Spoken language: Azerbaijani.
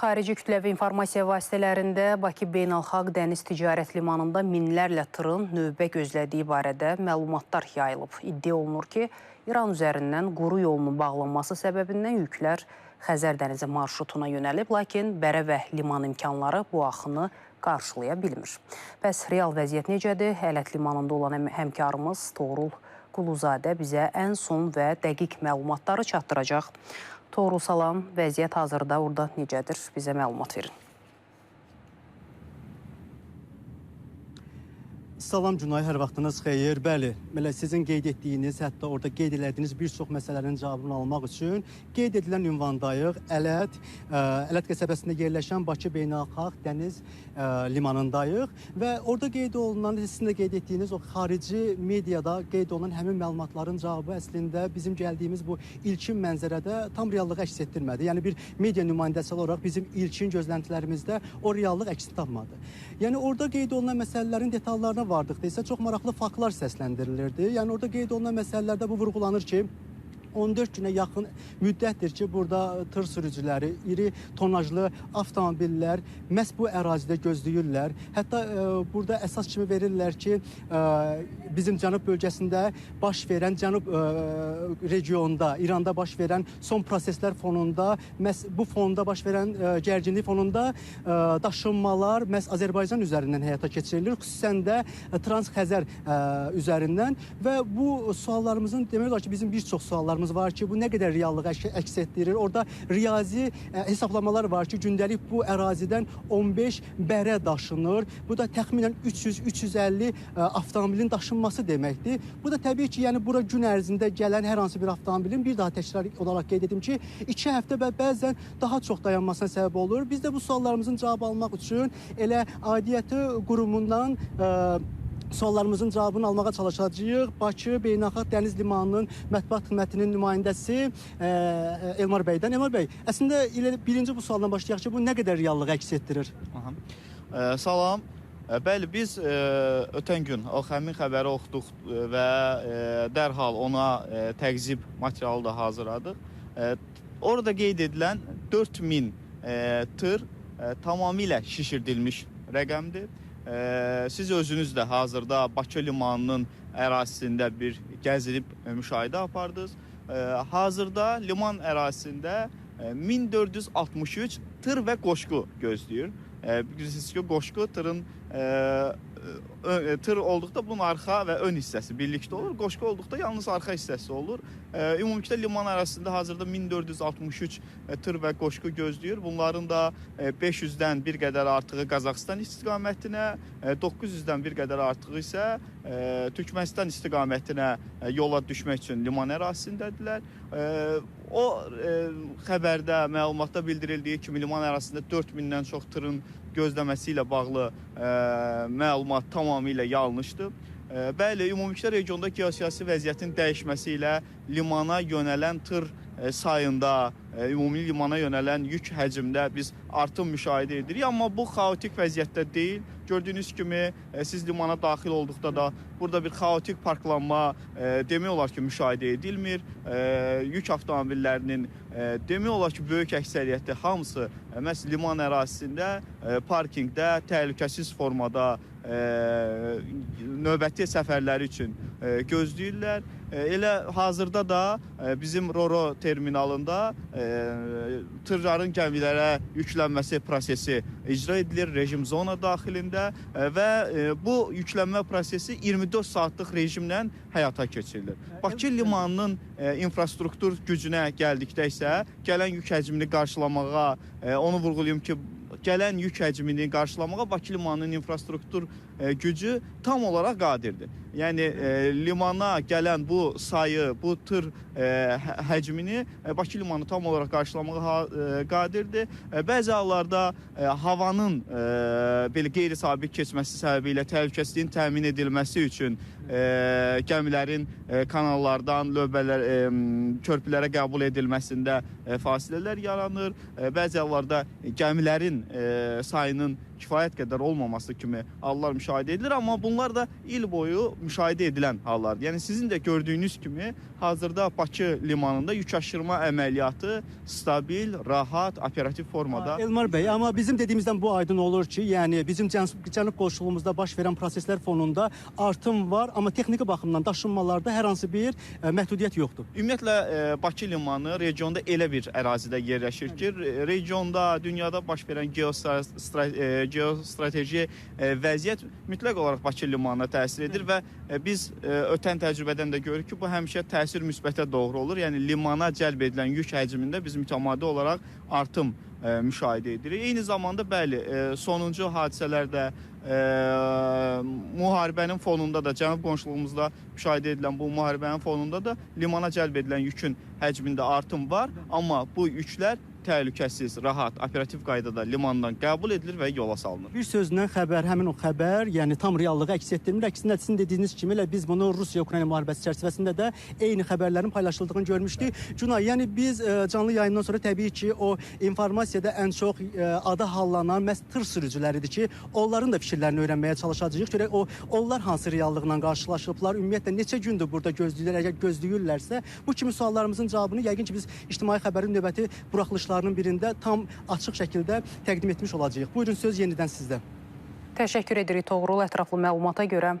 Xarici kütləvi informasiya vasitələrində Bakı Beynəlxalq Dəniz Ticarət Limanında minlərlə tırın növbə gözlədiyi barədə məlumatlar yayılıb. İddia olunur ki, İran üzərindən quru yolunun bağlanması səbəbindən yüklər Xəzər dənizi marşrutuna yönəlib, lakin Bərə və liman imkanları bu axını qarşılaya bilmir. Bəs real vəziyyət necədir? Ələt limanında olan həmkarımız Toğrul Quluzadə bizə ən son və dəqiq məlumatları çatdıracaq. Toğrul, salam. Vəziyyət hazırda orada necədir? Bizə məlumat verin. Salam Günay, hər vaxtınız xeyir. Bəli, belə sizin qeyd etdiyiniz, hətta orada qeyd elədiyiniz bir çox məsələlərin cavabını almaq üçün qeyd edilən ünvandayıq. Ələt qəsəbəsində yerləşən Bakı Beynəlxalq Dəniz limanındayıq və orada qeyd olunan, sizin də qeyd etdiyiniz o xarici mediada qeyd olunan həmin məlumatların cavabı əslində bizim gəldiyimiz bu ilkin mənzərədə tam reallığı əks etdirmədi. Yəni bir media nümayəndəsi olaraq bizim ilkin gözləntilərimizdə o reallıq əksini tapmadı. Yəni orada qeyd olunan məsələlərin detallarına vardıqda isə çox maraqlı faktlar səsləndirilirdi. Yəni orada qeyd olunan məsələlərdə bu vurğulanır ki, 14 günə yaxın müddətdir ki, burada tır sürücüləri, iri tonajlı avtomobillər məhz bu ərazidə gözləyirlər. Hətta burada əsas kimi verirlər ki, bizim cənub bölgəsində baş verən, cənub regionda, İranda baş verən son proseslər fonunda, məhz bu fonda baş verən gərginlik fonunda daşınmalar məhz Azərbaycan üzərindən həyata keçirilir, xüsusən də Trans-Xəzər üzərindən və bu suallarımızın demək olar ki, bizim bir çox suallarımız var ki, bu nə qədər reallığı əks etdirir. Orada riyazi hesablamalar var ki, gündəlik bu ərazidən 15 bərə daşınır. Bu da təxminən 300-350 avtomobilin daşınması deməkdir. Bu da təbii ki, yəni bura gün ərzində gələn hər hansı bir avtomobilin, bir daha təkrar olaraq qeyd edim ki, 2 həftə və bəzən daha çox dayanmasına səbəb olur. Biz də bu suallarımızın cavabı almaq üçün elə aidiyyəti qurumundan suallarımızın cavabını almağa çalışacağıq. Bakı Beynəlxalq Dəniz Limanının mətbuat xidmətinin nümayəndəsi Elmar bəydən. Elmar bəy, əslində birinci bu sualdan başlayaq ki, bu nə qədər reallığı əks etdirir? Salam. Bəli, biz ötən gün həmin xəbəri oxuduq və dərhal ona təqzib materialı da hazırladıq. Orada qeyd edilən 4000 tır tamamilə şişirdilmiş rəqəmdir. Siz özünüz də hazırda Bakı limanının ərazisində bir gəzilib müşahidə apardınız. Hazırda liman ərazisində 1463 tır və qoşqu gözləyir. Bilirsiniz ki, qoşqu tır olduqda bunun arxa və ön hissəsi birlikdə olur. Qoşqu olduqda yalnız arxa hissəsi olur. Ümumilikdə liman ərazisində hazırda 1463 tır və qoşqu gözləyir. Bunların da 500-dən bir qədər artığı Qazaxıstan istiqamətinə, 900-dən bir qədər artığı isə Türkmənistan istiqamətinə yola düşmək üçün liman ərazisindədirlər. O xəbərdə, məlumatda bildirildiyi kimi liman ərazisində 4000-dən çox tırın gözləməsi ilə bağlı məlumat tamamilə yanlışdır. Bəli, ümumilikdə regionda geosiyasi vəziyyətin dəyişməsi ilə limana yönələn tır sayında, ümumi limana yönələn yük həcmdə biz artım müşahidə edirik. Amma bu xaotik vəziyyətdə deyil. Gördüyünüz kimi siz limana daxil olduqda da burada bir xaotik parklanma demək olar ki, müşahidə edilmir. Yük avtomobillərinin demək olar ki, böyük əksəriyyəti hamısı məhz liman ərazisində, parkingdə, təhlükəsiz formada növbəti səfərləri üçün gözləyirlər. Elə hazırda da bizim Roro terminalında tırların gəmilərə yüklənməsi prosesi icra edilir rejim zona daxilində və bu yüklənmə prosesi 24 saatlıq rejimlə həyata keçirilir. Bakı limanının infrastruktur gücünə gəldikdə isə gələn yük həcmini qarşılamağa, onu vurğulayım ki, gələn yük həcmini qarşılamağa Bakı limanının infrastruktur gücü tam olaraq qadirdir. Yəni limana gələn bu sayı, bu tır həcmini Bakı limanı tam olaraq qarşılamağa qadirdir. Bəzi hallarda havanın belə qeyri-sabit keçməsi səbəbilə təhlükəsizliyin təmin edilməsi üçün gəmilərin kanallardan körpülərə qəbul edilməsində fasilələr yaranır. Bəzi hallarda gəmilərin sayının kifayət qədər olmaması kimi hallar müşahidə edilir, amma bunlar da il boyu müşahidə edilən hallardır. Yəni sizin də gördüyünüz kimi hazırda Bakı limanında yük aşırma əməliyyatı stabil, rahat, operativ formada. Elmar bəy, amma bizim dediyimizdən bu aydın olur ki, yəni bizim Cənub qoşulumuzda baş verən proseslər fonunda artım var, amma texniki baxımdan daşınmalarda hər hansı bir məhdudiyyət yoxdur. Ümumiyyətlə Bakı limanı regionda elə bir ərazidə yerləşir ki, regionda, dünyada baş verən geostrateji vəziyyət mütləq olaraq Bakı limanına təsir edir və biz ötən təcrübədən də görürük ki, bu həmişə təsir müsbətə doğru olur. Yəni limana cəlb edilən yük həcmində biz mütəmadi olaraq artım müşahidə edirik. Eyni zamanda bəli, sonuncu hadisələrdə müharibənin fonunda da, cənub qonşuluğumuzda müşahidə edilən bu müharibənin fonunda da limana cəlb edilən yükün həcmində artım var, amma bu yüklər təhlükəsiz, rahat, operativ qaydada limandan qəbul edilir və yola salınır. Bir sözlə xəbər, həmin o xəbər, yəni tam reallığı əks etdirmir. Əksinə sizin dediyiniz kimi elə biz bunu Rusiya-Ukrayna müharibəsi çərçivəsində də eyni xəbərlərin paylaşıldığını görmüşdük. Cünay, yəni biz canlı yayından sonra təbii ki, o informasiyada ən çox adı hallanan məhz tır sürücüləridir ki, onların da fikirlərini öyrənməyə çalışacağıq. Görək onlar hansı reallıqla qarşılaşıblar, ümumiyyətlə neçə gündür burada gözləyirlər, əgər gözləyirlərsə, bu kimi suallarımızın cavabını yəqin ki, biz İctimai Xəbərin növbəti buraxılışlarının birində tam açıq şəkildə təqdim etmiş olacağıq. Buyurun, söz yenidən sizdə. Təşəkkür edirik Toğrul ətraflı məlumata görə.